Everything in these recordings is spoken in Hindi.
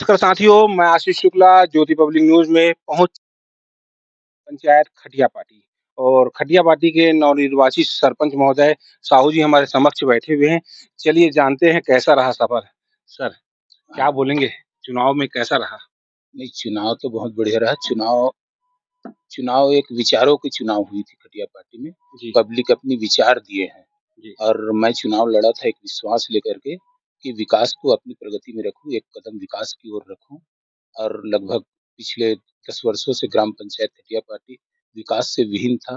नमस्कार साथियों, मैं आशीष शुक्ला ज्योति पब्लिक न्यूज़ में पहुँच पंचायत खटिया पाटी और खटिया पाटी के नवनिर्वाचित सरपंच महोदय साहू जी हमारे समक्ष बैठे हुए हैं। चलिए जानते हैं कैसा रहा सफ़र? सर, क्या बोलेंगे? चुनाव में कैसा रहा? नहीं, चुनाव तो बहुत बढ़िया रहा। चुनाव चुनाव एक विचारों की चुनाव हुई थी खटिया पार्टी में। जी, पब्लिक अपनी विचार दिए हैं जी, और मैं चुनाव लड़ा था एक विश्वास लेकर के कि विकास को अपनी प्रगति में रखूँ, एक कदम विकास की ओर रखूँ और लगभग पिछले 10 वर्षों से ग्राम पंचायत खटिया पार्टी विकास से विहीन था।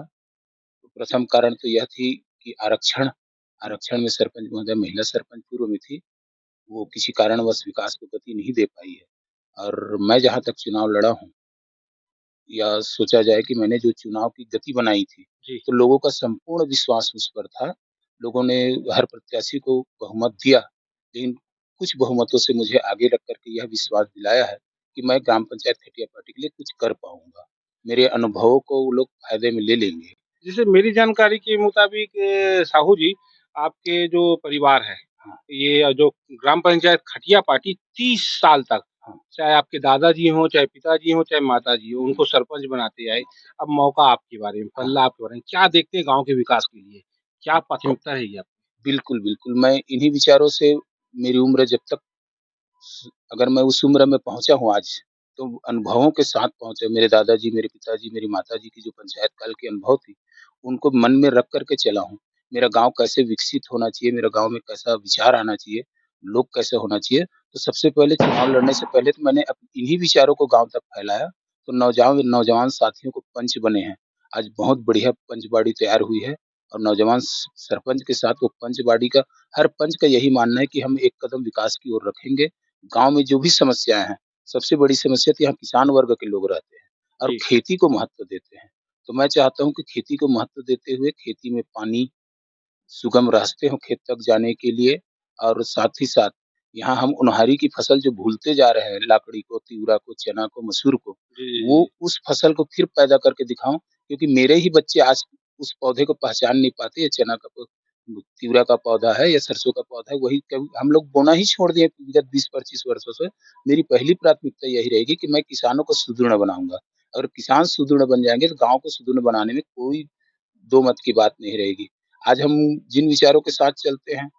प्रथम कारण तो यह थी कि आरक्षण में सरपंच महोदय महिला सरपंच पूर्व में थी, वो किसी कारणवश विकास को गति नहीं दे पाई है और मैं जहाँ तक चुनाव लड़ा हूँ या सोचा जाए कि मैंने जो चुनाव की गति बनाई थी, जी। तो लोगों का संपूर्ण विश्वास उस पर था। लोगों ने हर प्रत्याशी को बहुमत दिया, लेकिन कुछ बहुमतों से मुझे आगे रख कर के यह विश्वास दिलाया है कि मैं ग्राम पंचायत खटिया पार्टी के लिए कुछ कर पाऊँगा। मेरे अनुभवों को वो लोग फ़ायदे में ले लेंगे। जैसे मेरी जानकारी के मुताबिक साहू जी, आपके जो परिवार है, हाँ, ये जो ग्राम पंचायत खटिया पाटी 30 साल तक, हाँ। चाहे आपके दादाजी हों, चाहे पिताजी हों, चाहे माताजी हों, हुँ, उनको सरपंच बनाते आए। अब मौका आपके बारे में, हाँ। पल्ला आपके बारे में, क्या देखते हैं गाँव के विकास के लिए? क्या प्राथमिकता रहेगी आपकी? बिल्कुल, बिल्कुल। मैं इन्हीं विचारों से मेरी उम्र जब तक अगर मैं उस उम्र में पहुँचा हूँ आज, तो अनुभवों के साथ पहुँचा। मेरे दादाजी, मेरे पिताजी, मेरी माताजी की जो पंचायत काल के अनुभव थी, उनको मन में रख कर के चला हूँ। मेरा गाँव कैसे विकसित होना चाहिए, मेरा गाँव में कैसा विचार आना चाहिए, लोग कैसे होना चाहिए। तो सबसे पहले चुनाव लड़ने से पहले तो मैंने इन्हीं विचारों को गाँव तक फैलाया, तो नौजवान नौजवान साथियों को पंच बने हैं। आज बहुत बढ़िया पंचबाड़ी तैयार हुई है और नौजवान सरपंच के साथ वो पंचबाड़ी का हर पंच का यही मानना है कि हम एक कदम विकास की ओर रखेंगे। गाँव में जो भी समस्याएँ हैं, सबसे बड़ी समस्या तो यहाँ किसान वर्ग के लोग रहते हैं और जी, खेती को महत्व देते हैं। तो मैं चाहता हूँ कि खेती को महत्व देते हुए खेती में पानी, सुगम रास्ते हों खेत तक जाने के लिए और साथ ही साथ यहाँ हम उनहारी की फसल जो भूलते जा रहे हैं, लाकड़ी को, तिवरा को, चना को, मसूर को, जी, जी, वो जी। उस फसल को फिर पैदा करके दिखाऊँ क्योंकि मेरे ही बच्चे आज उस पौधे को पहचान नहीं पाते, ये चना का तिवरा का पौधा है या सरसों का पौधा है, वही कभी हम लोग बोना ही छोड़ दिए विगत 20-25 वर्षों से। मेरी पहली प्राथमिकता यही रहेगी कि मैं किसानों को सुदृढ़ बनाऊँगा। अगर किसान सुदृढ़ बन जाएँगे, तो गाँव को सुदृढ़ बनाने में कोई दो मत की बात नहीं रहेगी। आज हम जिन विचारों के साथ चलते हैं,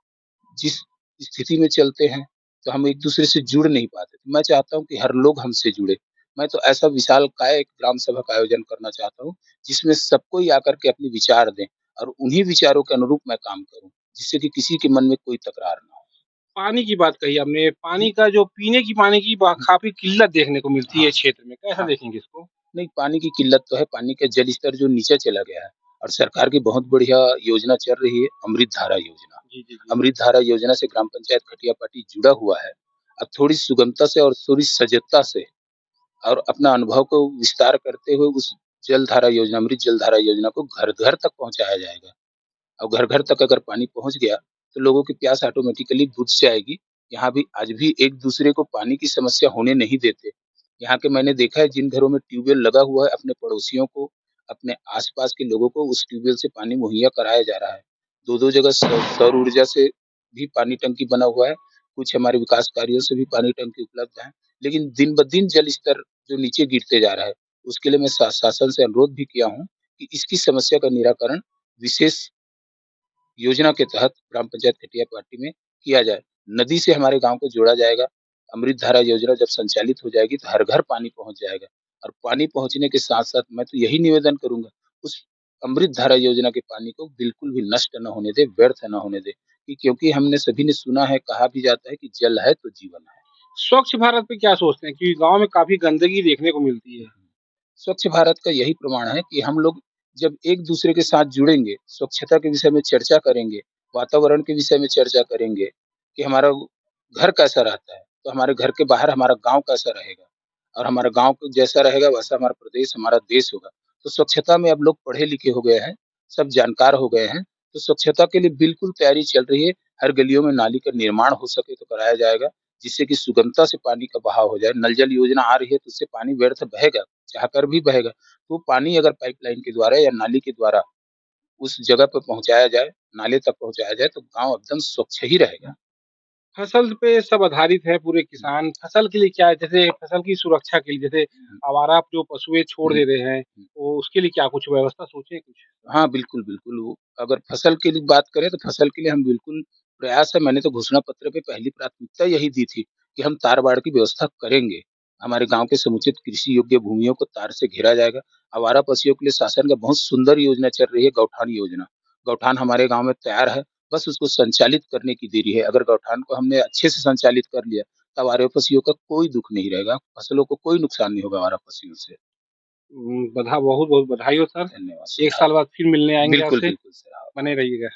जिस स्थिति में चलते हैं, तो हम एक-दूसरे से जुड़ नहीं पाते। तो मैं चाहता हूँ कि हर लोग हमसे जुड़े। मैं तो ऐसा विशालकाय एक ग्राम सभा का आयोजन करना चाहता हूँ, जिसमें सब कोई आकर के अपने विचार दें और उन्हीं विचारों के अनुरूप मैं काम करूँ, जिससे कि किसी के मन में कोई तकरार ना हो। पानी की बात कही आपने, जी, पानी का जो पीने की पानी की काफ़ी किल्लत देखने को मिलती हाँ, है क्षेत्र में, कैसा हाँ। देखेंगे इसको? नहीं, पानी की किल्लत तो है, पानी का जल स्तर जो नीचे चला गया है और सरकार की बहुत बढ़िया योजना चल रही है, अमृत धारा योजना। जी, जी, जी। अमृत धारा योजना से ग्राम पंचायत खटिया पाटी जुड़ा हुआ है। अब थोड़ी सुगमता से और थोड़ी सजगता से और अपना अनुभव को विस्तार करते हुए उस जल धारा योजना, अमृत जल धारा योजना को घर-घर तक पहुँचाया जाएगा। और घर-घर तक अगर पानी पहुँच गया, तो लोगों की प्यास ऑटोमेटिकली बुझ जाएगी। यहाँ भी आज भी एक-दूसरे को पानी की समस्या होने नहीं देते। यहाँ के मैंने देखा है जिन घरों में ट्यूबवेल लगा हुआ है, अपने पड़ोसियों को, अपने आस-पास के लोगों को उस ट्यूबवेल से पानी मुहैया कराया जा रहा है। 2-2 जगह सौर ऊर्जा से भी पानी टंकी बना हुआ है। कुछ हमारे विकास कार्यों से भी पानी टंकी उपलब्ध है। लेकिन दिन-ब-दिन जल स्तर जो नीचे गिरते जा रहा है, उसके लिए मैं शासन से अनुरोध भी किया हूँ कि इसकी समस्या का निराकरण विशेष योजना के तहत ग्राम पंचायत खटिया पार्टी में किया जाए। नदी से हमारे गाँव को जोड़ा जाएगा। अमृत धारा योजना जब संचालित हो जाएगी तो हर घर पानी पहुँच जाएगा और पानी पहुँचने के साथ-साथ मैं तो यही निवेदन करूँगा, उस अमृत धारा योजना के पानी को बिल्कुल भी नष्ट ना होने दें, व्यर्थ ना होने दें। कि क्योंकि हमने सभी ने सुना है, कहा भी जाता है कि जल है तो जीवन है। स्वच्छ भारत पे क्या सोचते हैं? क्योंकि गाँव में काफ़ी गंदगी देखने को मिलती है। स्वच्छ भारत का यही प्रमाण है कि हम लोग जब एक-दूसरे के साथ जुड़ेंगे, स्वच्छता के विषय में चर्चा करेंगे, वातावरण के विषय में चर्चा करेंगे कि हमारा घर कैसा रहता है, तो हमारे घर के बाहर हमारा गाँव कैसा रहेगा और हमारा गाँव को जैसा रहेगा वैसा हमारा प्रदेश, हमारा देश होगा। तो स्वच्छता में अब लोग पढ़े-लिखे हो गए हैं, सब जानकार हो गए हैं, तो स्वच्छता के लिए बिल्कुल तैयारी चल रही है। हर गलियों में नाली का निर्माण हो सके तो कराया जाएगा, जिससे कि सुगमता से पानी का बहाव हो जाए। नल जल योजना आ रही है तो उससे पानी व्यर्थ बहेगा, चाहकर भी बहेगा। तो पानी अगर पाइपलाइन के द्वारा या नाली के द्वारा उस जगह पे पहुँचाया जाए, नाले तक पहुँचाया जाए तो गाँव एकदम स्वच्छ ही रहेगा। फसल पे सब आधारित है पूरे हुँ, किसान। फसल के लिए क्या है जैसे फसल की सुरक्षा के लिए जैसे हुँ, आवारा जो पशुएँ छोड़ हुँ, दे रहे हैं, हुँ। तो उसके लिए क्या कुछ व्यवस्था सोचे कुछ? हाँ, बिल्कुल, बिल्कुल। वो अगर फसल के लिए बात करें तो फसल के लिए हम बिल्कुल प्रयास है मैंने तो घोषणा पत्र पे पहली प्राथमिकता यही दी थी कि हम तार-बाड़ की व्यवस्था करेंगे। हमारे गाँव के समुचित कृषि योग्य भूमियों को तार से घेरा जाएगा। आवारा पशुओं के लिए शासन का बहुत सुंदर योजना चल रही है गौठान योजना। गौठान हमारे गाँव में तैयार है, बस उसको संचालित करने की देरी है। अगर गौठान को हमने अच्छे से संचालित कर लिया, तो आवारा पशुओं का कोई दुःख नहीं रहेगा, फसलों को कोई नुकसान नहीं होगा आवारा पशुओं से। बधा बहुत-बहुत बधाई हो सर। धन्यवाद 1 सर। हाँ, साल बाद फिर मिलने आएँगे बिल्कुल, आपसे, बिल्कुल सर। हाँ। बने रहिएगा।